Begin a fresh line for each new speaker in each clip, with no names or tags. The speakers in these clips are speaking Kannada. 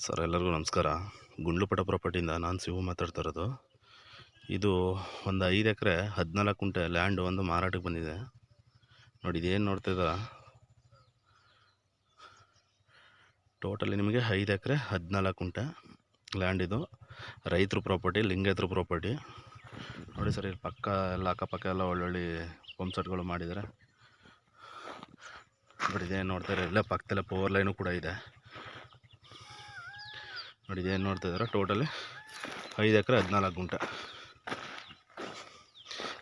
ಸರ್ ಎಲ್ಲರಿಗೂ ನಮಸ್ಕಾರ. ಗುಂಡ್ಲುಪೇಟೆ ಪ್ರಾಪರ್ಟಿಯಿಂದ ನಾನು ಶಿವು ಮಾತಾಡ್ತಾ ಇರೋದು. ಇದು ಒಂದು 5 ಎಕರೆ 14 ಗುಂಟೆ ಲ್ಯಾಂಡ್ ಒಂದು ಮಾರಾಟಕ್ಕೆ ಬಂದಿದೆ ನೋಡಿ. ಇದೇನು ನೋಡ್ತಿದ್ದೀರ, ಟೋಟಲಿ ನಿಮಗೆ 5 ಎಕರೆ 14 ಗುಂಟೆ ಲ್ಯಾಂಡ್. ಇದು ರೈತರ ಪ್ರಾಪರ್ಟಿ, ಲಿಂಗೇತರ ಪ್ರಾಪರ್ಟಿ ನೋಡಿ ಸರ್. ಇಲ್ಲಿ ಪಕ್ಕ ಎಲ್ಲ ಅಕ್ಕಪಕ್ಕ ಎಲ್ಲ ಒಳ್ಳೊಳ್ಳೆ ಪಂಪ್ ಸೆಟ್ಗಳು ಮಾಡಿದ್ದಾರೆ ನೋಡಿ. ಇದೇನು ನೋಡ್ತಾರೆ, ಎಲ್ಲ ಪಕ್ಕದಲ್ಲೇ ಪವರ್ ಲೈನು ಕೂಡ ಇದೆ ನೋಡಿ. ಇದೇನು ನೋಡ್ತಾ ಇದ್ದಾರೆ, ಟೋಟಲಿ 5 ಎಕರೆ 14 ಗುಂಟೆ.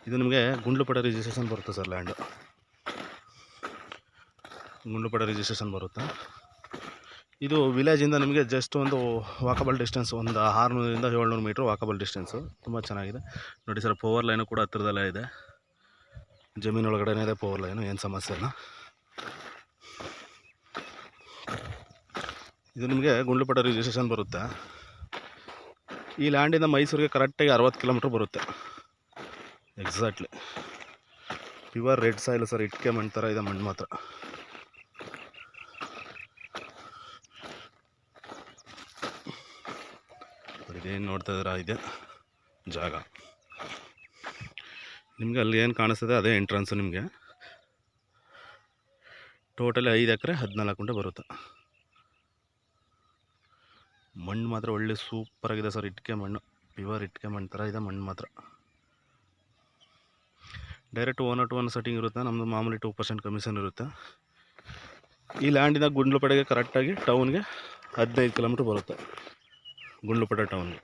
ಇದು ನಿಮಗೆ ಗುಂಡ್ಲುಪೇಟೆ ರಿಜಿಸ್ಟ್ರೇಷನ್ ಬರುತ್ತೆ ಸರ್. ಲ್ಯಾಂಡು ಗುಂಡ್ಲುಪೇಟೆ ರಿಜಿಸ್ಟ್ರೇಷನ್ ಬರುತ್ತೆ. ಇದು ವಿಲೇಜಿಂದ ನಿಮಗೆ ಜಸ್ಟ್ ಒಂದು ವಾಕಬಲ್ ಡಿಸ್ಟೆನ್ಸ್, ಒಂದು 600ರಿಂದ 700 ಮೀಟ್ರ್ ವಾಕಬಲ್ ಡಿಸ್ಟೆನ್ಸು. ತುಂಬ ಚೆನ್ನಾಗಿದೆ ನೋಡಿ ಸರ್. ಪವರ್ ಲೈನು ಕೂಡ ಹತ್ತಿರದಲ್ಲೇ ಇದೆ, ಜಮೀನು ಒಳಗಡೆನೇ ಇದೆ ಪವರ್ ಲೈನು, ಏನು ಸಮಸ್ಯೆ ಇಲ್ಲ. ಇದು ನಿಮಗೆ ಗುಂಡ್ಲುಪೇಟೆ ರಿಜಿಸ್ಟ್ರೇಷನ್ ಬರುತ್ತೆ. ಈ ಲ್ಯಾಂಡಿಂದ ಮೈಸೂರಿಗೆ ಕರೆಕ್ಟಾಗಿ 60 ಕಿಲೋಮೀಟ್ರ್ ಬರುತ್ತೆ exactly. Pure red soil sir, ಇಟ್ಕೆ ಮಣ್ಣು ಥರ ಇದೆ ಮಣ್ಣು ಮಾತ್ರ. ಇದೇನು ನೋಡ್ತಾ ಇದ್ದೀರಾ, ಇದೆ ಜಾಗ. ನಿಮಗೆ ಅಲ್ಲಿ ಏನು ಕಾಣಿಸ್ತದೆ ಅದೇ ಎಂಟ್ರೆನ್ಸು. ನಿಮಗೆ ಟೋಟಲಿ 5 ಎಕರೆ 14 ಗುಂಟೆ ಬರುತ್ತೆ. ಮಣ್ಣು ಮಾತ್ರ ಒಳ್ಳೆ ಸೂಪರಾಗಿದೆ ಸರ್, ಇಟ್ಕೆ ಮಣ್ಣು, ಪ್ಯೂರ್ ಇಟ್ಕೆ ಮಣ್ಣು ಥರ ಇದೆ ಮಣ್ಣು ಮಾತ್ರ. ಡೈರೆಕ್ಟ್ 1 to 1 ಸೆಟ್ಟಿಂಗ್ ಇರುತ್ತೆ. ನಮ್ಮದು ಮಾಮೂಲಿ 2% ಕಮಿಷನ್ ಇರುತ್ತೆ. ಈ ಲ್ಯಾಂಡಿಂದ ಗುಂಡ್ಲುಪೇಟೆಗೆ ಕರೆಕ್ಟಾಗಿ ಟೌನ್ಗೆ 15 ಕಿಲೋಮೀಟ್ರ್ ಬರುತ್ತೆ. ಗುಂಡ್ಲುಪೇಟೆ ಟೌನ್ಗೆ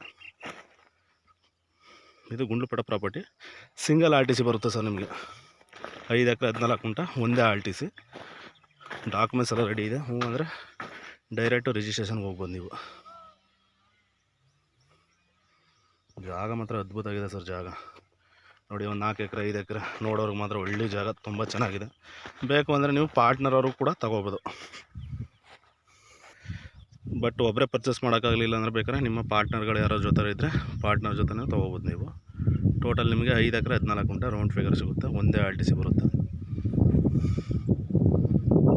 ಇದು ಗುಂಡ್ಲುಪೇಟೆ ಪ್ರಾಪರ್ಟಿ. ಸಿಂಗಲ್ RTC ಬರುತ್ತೆ ಸರ್ ನಿಮಗೆ. 5 ಎಕರೆ 14 ಗುಂಟೆ ಒಂದೇ RTC. ಡಾಕ್ಯುಮೆಂಟ್ಸ್ ಎಲ್ಲ ರೆಡಿ ಇದೆ. ಹ್ಞೂ ಅಂದರೆ ಡೈರೆಕ್ಟು ರಿಜಿಸ್ಟ್ರೇಷನ್ಗೆ ಹೋಗ್ಬೋದು ನೀವು. ಜಾಗ ಮಾತ್ರ ಅದ್ಭುತ ಆಗಿದೆ ಸರ್. ಜಾಗ ನೋಡಿ, ಒಂದು 4 ಎಕರೆ 5 ಎಕರೆ ನೋಡೋರಿಗೆ ಮಾತ್ರ ಒಳ್ಳೆ ಜಾಗ, ತುಂಬ ಚೆನ್ನಾಗಿದೆ. ಬೇಕು ಅಂದರೆ ನೀವು ಪಾರ್ಟ್ನರ್ ಅವರು ಕೂಡ ತಗೋಬೋದು. ಬಟ್ ಒಬ್ಬರೇ ಪರ್ಚೇಸ್ ಮಾಡೋಕ್ಕಾಗಲಿಲ್ಲ ಅಂದರೆ ಬೇಕಾದ್ರೆ ನಿಮ್ಮ ಪಾರ್ಟ್ನರ್ಗಳು ಯಾರೋ ಜೊತೆ ಇದ್ದರೆ ಪಾರ್ಟ್ನರ್ ಜೊತೆ ತೊಗೋಬೋದು ನೀವು. ಟೋಟಲ್ ನಿಮಗೆ 5 ಎಕರೆ 14 ಗುಂಟೆ ರೌಂಡ್ ಫಿಗರ್ ಸಿಗುತ್ತೆ. ಒಂದೇ RTC ಬರುತ್ತೆ.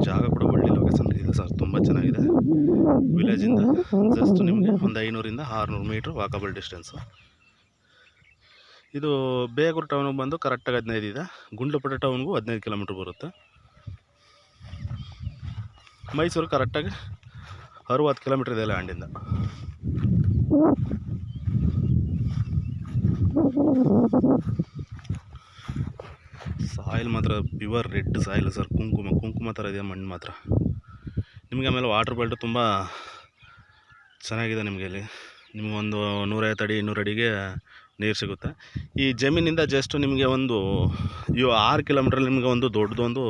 ಜಾಗ ಕೂಡ ಒಳ್ಳೆ ಲೊಕೇಶನ್ ಇದೆ ಸರ್, ತುಂಬ ಚೆನ್ನಾಗಿದೆ. ವಿಲೇಜಿಂದ ಜಸ್ಟ್ ನಿಮಗೆ ಒಂದು 500ರಿಂದ 600 ಮೀಟ್ರ್ ವಾಕಬಲ್ ಡಿಸ್ಟೆನ್ಸು. ಇದು ಬೇಗೂರು ಟೌನಿಗೆ ಬಂದು ಕರೆಕ್ಟಾಗಿ 15 ಇದೆ. ಗುಂಡ್ಲುಪೇಟೆ ಟೌನ್ಗೂ 15 ಕಿಲೋಮೀಟ್ರ್ ಬರುತ್ತೆ. ಮೈಸೂರು ಕರೆಕ್ಟಾಗಿ 60 ಕಿಲೋಮೀಟ್ರ್ ಇದೆ ಲ್ಯಾಂಡಿಂದ. ಸಾಯಿಲ್ ಮಾತ್ರ ಪ್ಯೂರ್ ರೆಡ್ ಸಾಯಿಲ್ ಸರ್, ಕುಂಕುಮ ಥರ ಇದೆ ಮಣ್ಣು ಮಾತ್ರ. ನಿಮಗೆ ಆಮೇಲೆ ವಾಟರ್ ಬೆಲ್ಟ್ ತುಂಬ ಚೆನ್ನಾಗಿದೆ. ನಿಮಗೆ ಇಲ್ಲಿ ನಿಮಗೊಂದು 150 ಅಡಿ 200 ಅಡಿಗೆ ನೀರು ಸಿಗುತ್ತೆ. ಈ ಜಮೀನಿಂದ ಜಸ್ಟ್ ನಿಮಗೆ ಒಂದು 6 ಕಿಲೋಮೀಟ್ರಲ್ಲಿ ನಿಮಗೆ ಒಂದು ದೊಡ್ಡದೊಂದು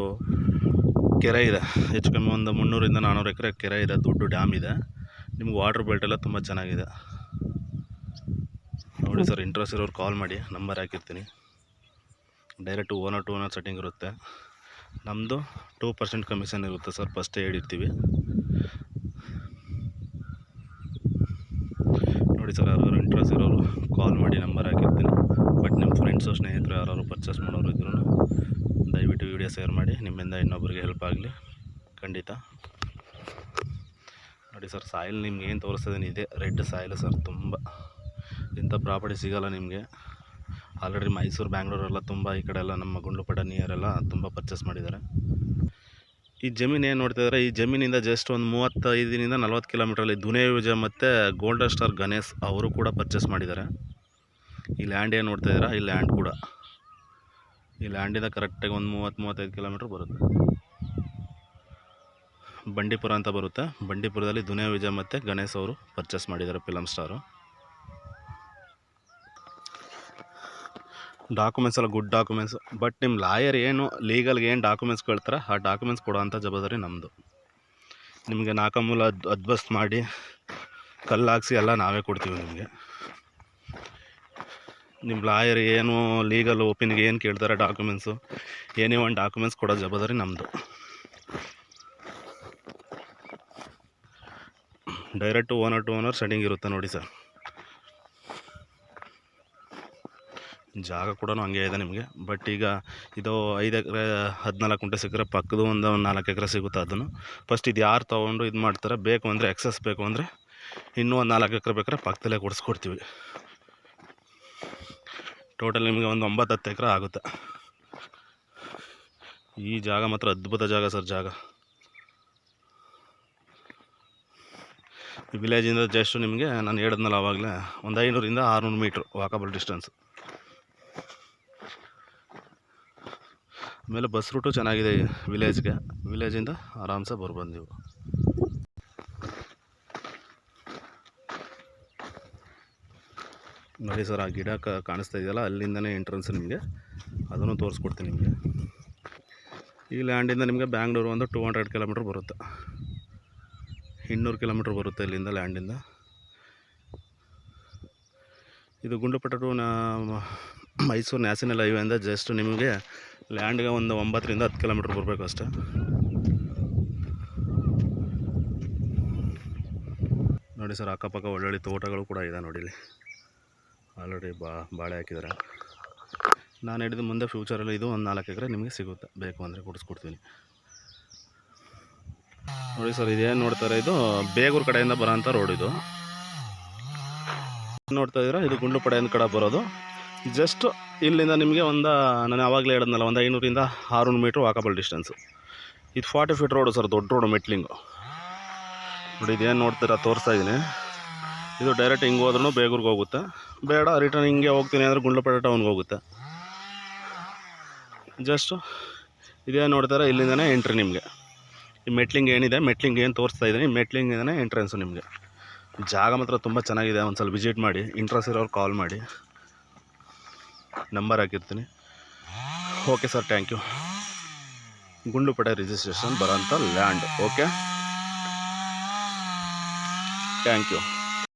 ಕೆರೆ ಇದೆ. ಹೆಚ್ಚು ಕಮ್ಮಿ ಒಂದು 300ರಿಂದ 400 ಎಕರೆ ಕೆರೆ ಇದೆ, ದೊಡ್ಡ ಡ್ಯಾಮ್ ಇದೆ. ನಿಮ್ಗೆ ವಾಟರ್ ಬೆಲ್ಟ್ ಎಲ್ಲ ತುಂಬ ಚೆನ್ನಾಗಿದೆ ನೋಡಿ ಸರ್. ಇಂಟ್ರೆಸ್ಟ್ ಇರೋರು ಕಾಲ್ ಮಾಡಿ, ನಂಬರ್ ಹಾಕಿರ್ತೀನಿ. ಡೈರೆಕ್ಟು 1 to 1 ಸೆಟ್ಟಿಂಗ್ ಇರುತ್ತೆ. ನಮ್ಮದು 2% ಕಮಿಷನ್ ಇರುತ್ತೆ ಸರ್, ಫಸ್ಟೇ ಹೇಳಿರ್ತೀವಿ ನೋಡಿ ಸರ್. ಯಾರು ಇಂಟ್ರೆಸ್ಟ್ ಇರೋರು ಕಾಲ್ ಮಾಡಿ, ನಂಬರ್ ಹಾಕಿರ್ತೀನಿ. ಬಟ್ ನಿಮ್ಮ ಫ್ರೆಂಡ್ಸು ಸ್ನೇಹಿತರು ಯಾರು ಪರ್ಚೇಸ್ ಮಾಡೋರು ಇದ್ರೂ ದಯವಿಟ್ಟು ವಿಡಿಯೋ ಶೇರ್ ಮಾಡಿ, ನಿಮ್ಮಿಂದ ಇನ್ನೊಬ್ಬರಿಗೆ ಹೆಲ್ಪ್ ಆಗಲಿ ಖಂಡಿತ. ನೋಡಿ ಸರ್, ಸಾಯಿಲ್ ನಿಮ್ಗೆ ಏನು ತೋರಿಸ್ತದೆ ಇದೆ ರೆಡ್ ಸಾಯಿಲ್ ಸರ್. ತುಂಬ ಇಂಥ ಪ್ರಾಪರ್ಟಿ ಸಿಗೋಲ್ಲ ನಿಮಗೆ. ಆಲ್ರೆಡಿ ಮೈಸೂರು ಬ್ಯಾಂಗ್ಳೂರೆಲ್ಲ ತುಂಬ ಈ ಕಡೆ ಎಲ್ಲ ನಮ್ಮ ಗುಂಡ್ಲುಪೇಟೆ ನಿಯರೆಲ್ಲ ತುಂಬ ಪರ್ಚೇಸ್ ಮಾಡಿದ್ದಾರೆ. ಈ ಜಮೀನು ಏನು ನೋಡ್ತಿದ್ದಾರೆ, ಈ ಜಮೀನಿಂದ ಜಸ್ಟ್ ಒಂದು 35ರಿಂದ 40 ಕಿಲೋಮೀಟ್ರಲ್ಲಿ ದುನೇವಿಜ ಮತ್ತು ಗೋಲ್ಡನ್ ಸ್ಟಾರ್ ಗಣೇಶ್ ಅವರು ಕೂಡ ಪರ್ಚೇಸ್ ಮಾಡಿದ್ದಾರೆ. ಈ ಲ್ಯಾಂಡ್ ಏನು ನೋಡ್ತಾಯಿದ್ದೀರಾ, ಈ ಲ್ಯಾಂಡ್ ಕೂಡ ಈ ಲ್ಯಾಂಡಿಂದ ಕರೆಕ್ಟಾಗಿ ಒಂದು 30-35 ಕಿಲೋಮೀಟ್ರ್ ಬರುತ್ತೆ. ಬಂಡೀಪುರ ಅಂತ ಬರುತ್ತೆ. ಬಂಡೀಪುರದಲ್ಲಿ ದುನೇವಿಜ ಮತ್ತು ಗಣೇಶ್ ಅವರು ಪರ್ಚೇಸ್ ಮಾಡಿದ್ದಾರೆ, ಫಿಲಮ್ ಸ್ಟಾರು. ಡಾಕ್ಯುಮೆಂಟ್ಸ್ ಎಲ್ಲ ಗುಡ್ ಡಾಕ್ಯುಮೆಂಟ್ಸ್. ಬಟ್ ನಿಮ್ಮ ಲಾಯರ್ ಏನು ಲೀಗಲ್ಗೆ ಏನು ಡಾಕ್ಯುಮೆಂಟ್ಸ್ ಕೇಳ್ತಾರೆ ಆ ಡಾಕ್ಯುಮೆಂಟ್ಸ್ ಕೊಡೋ ಅಂಥ ಜವಾಬ್ದಾರಿ ನಮ್ಮದು. ನಿಮಗೆ ನಾಕಮೂಲ ಅದ್ಬಸ್ತ್ ಮಾಡಿ ಕಲ್ಲು ಹಾಕ್ಸಿ ಎಲ್ಲ ನಾವೇ ಕೊಡ್ತೀವಿ ನಿಮಗೆ. ನಿಮ್ಮ ಲಾಯರ್ ಏನು ಲೀಗಲ್ ಒಪಿನಿಯನ್ಗೆ ಏನು ಕೇಳ್ತಾರೆ ಡಾಕ್ಯುಮೆಂಟ್ಸು, ಏನೇ ಒಂದು ಡಾಕ್ಯುಮೆಂಟ್ಸ್ ಕೊಡೋ ಜವಾಬ್ದಾರಿ ನಮ್ಮದು. ಡೈರೆಕ್ಟು 1 to 1 ಸೆಟ್ಟಿಂಗ್ ಇರುತ್ತೆ ನೋಡಿ ಸರ್. ಜಾಗ ಕೂಡ ಹಂಗೆ ಇದೆ ನಿಮಗೆ. ಬಟ್ ಈಗ ಇದು 5 ಎಕರೆ 14 ಗುಂಟೆ ಸಿಕ್ಕರೆ ಪಕ್ಕದ ಒಂದು 4 ಎಕರೆ ಸಿಗುತ್ತೆ. ಅದನ್ನು ಫಸ್ಟ್ ಇದು ಯಾರು ತೊಗೊಂಡು ಇದು ಮಾಡ್ತಾರೆ, ಬೇಕು ಅಂದರೆ ಎಕ್ಸಸ್ ಬೇಕು ಅಂದರೆ ಇನ್ನೂ ಒಂದು 4 ಎಕರೆ ಬೇಕಾದ್ರೆ ಪಕ್ಕದಲ್ಲೇ ಕೊಡಿಸ್ಕೊಡ್ತೀವಿ. ಟೋಟಲ್ ನಿಮಗೆ ಒಂದು 9-10 ಎಕರೆ ಆಗುತ್ತೆ. ಈ ಜಾಗ ಮಾತ್ರ ಅದ್ಭುತ ಜಾಗ ಸರ್. ಜಾಗ ಈ ವಿಲೇಜಿಂದ ಜಸ್ಟ್ ನಿಮಗೆ ನಾನು ಹೇಳಿದ್ನಲ್ಲ ಆವಾಗಲೇ, ಒಂದು 500-600 ಮೀಟ್ರ್ ವಾಕಬಲ್ ಡಿಸ್ಟೆನ್ಸ್. ಆಮೇಲೆ ಬಸ್ ರೂಟು ಚೆನ್ನಾಗಿದೆ ವಿಲೇಜ್ಗೆ. ವಿಲೇಜಿಂದ ಆರಾಮ್ಸೆ ಬರ್ಬೋದು ನೀವು. ನೋಡಿ ಸರ್, ಆ ಗಿಡ ಕಾಣಿಸ್ತಾ ಇದೆಯಲ್ಲ, ಅಲ್ಲಿಂದನೇ ಎಂಟ್ರೆನ್ಸ್ ನಿಮಗೆ. ಅದನ್ನು ತೋರಿಸ್ಕೊಡ್ತೀನಿ ನಿಮಗೆ. ಈ ಲ್ಯಾಂಡಿಂದ ನಿಮಗೆ ಬ್ಯಾಂಗ್ಳೂರು ಒಂದು 200 ಕಿಲೋಮೀಟ್ರ್ ಬರುತ್ತೆ. 200 ಕಿಲೋಮೀಟ್ರ್ ಬರುತ್ತೆ ಇಲ್ಲಿಂದ ಲ್ಯಾಂಡಿಂದ. ಇದು ಗುಂಡ್ಲುಪೇಟೆ ಟು ಮೈಸೂರು ನ್ಯಾಷನಲ್ ಹೈವೇಯಿಂದ ಜಸ್ಟ್ ನಿಮಗೆ ಲ್ಯಾಂಡ್ಗೆ ಒಂದು 9-10 ಕಿಲೋಮೀಟ್ರ್ ಬರಬೇಕು ಅಷ್ಟೇ. ನೋಡಿ ಸರ್, ಅಕ್ಕಪಕ್ಕ ಒಳ್ಳೊಳ್ಳೆ ತೋಟಗಳು ಕೂಡ ಇದೆ ನೋಡಿ. ಇಲ್ಲಿ ಆಲ್ರೆಡಿ ಬಾಳೆ ಹಾಕಿದ್ದಾರೆ. ನಾನು ಹೇಳಿದ ಮುಂದೆ ಫ್ಯೂಚರಲ್ಲಿ ಇದು ಒಂದು 4 ಎಕರೆ ನಿಮಗೆ ಸಿಗುತ್ತೆ. ಬೇಕು ಅಂದರೆ ಕೊಡಿಸ್ಕೊಡ್ತೀನಿ. ನೋಡಿ ಸರ್, ಇದೇನು ನೋಡ್ತಾರೆ, ಇದು ಬೇಗೂರು ಕಡೆಯಿಂದ ಬರೋಂಥ ರೋಡ್. ಇದು ನೋಡ್ತಾ ಇದ್ದೀರಾ, ಇದು ಗುಂಡ್ಲುಪೇಟೆಯಿಂದ ಕಡೆ ಬರೋದು. ಜಸ್ಟ್ ಇಲ್ಲಿಂದ ನಿಮಗೆ ನಾನು ಆವಾಗಲೇ ಹೇಳಿದ್ನಲ್ಲ, ಒಂದು 500-600 ಮೀಟ್ರ್ ವಾಕಬಲ್ ಡಿಸ್ಟೆನ್ಸು. ಇದು 40 ಫೀಟ್ ರೋಡು ಸರ್, ದೊಡ್ಡ ರೋಡು, ಮೆಟ್ಲಿಂಗು. ನೋಡಿ, ಇದೇನು ನೋಡ್ತೀರಾ ತೋರಿಸ್ತಾ ಇದ್ದೀನಿ. ಇದು ಡೈರೆಕ್ಟ್ ಹಿಂಗೆ ಹೋದ್ರೂ ಬೇಗೂರಿಗೆ ಹೋಗುತ್ತೆ. ಬೇಡ ರಿಟರ್ನ್ ಹಿಂಗೆ ಹೋಗ್ತೀನಿ ಅಂದರೆ ಗುಂಡ್ಲುಪೇಟೆ ಟೌನ್ಗೆ ಹೋಗುತ್ತೆ. ಜಸ್ಟು ಇದೇನು ನೋಡ್ತಾರೆ, ಇಲ್ಲಿಂದನೇ ಎಂಟ್ರಿ ನಿಮಗೆ. ಈ ಮೆಟ್ಲಿಂಗ್ ಏನಿದೆ, ಮೆಟ್ಲಿಂಗ್ ಏನು ತೋರಿಸ್ತಾ ಇದ್ದೀನಿ, ಮೆಟ್ಲಿಂಗಿಂದನೇ ಎಂಟ್ರೆನ್ಸು ನಿಮಗೆ. ಜಾಗ ಮಾತ್ರ ತುಂಬ ಚೆನ್ನಾಗಿದೆ. ಒಂದು ಸಲ ವಿಸಿಟ್ ಮಾಡಿ. ಇಂಟ್ರೆಸ್ಟ್ ಇರೋರು ಕಾಲ್ ಮಾಡಿ, ನಂಬರ್ ಹಾಕಿರ್ತೀನಿ. Okay sir, thank you. Gundlupet registration ಬರೋಂಥ ಲ್ಯಾಂಡ್. Okay, thank you.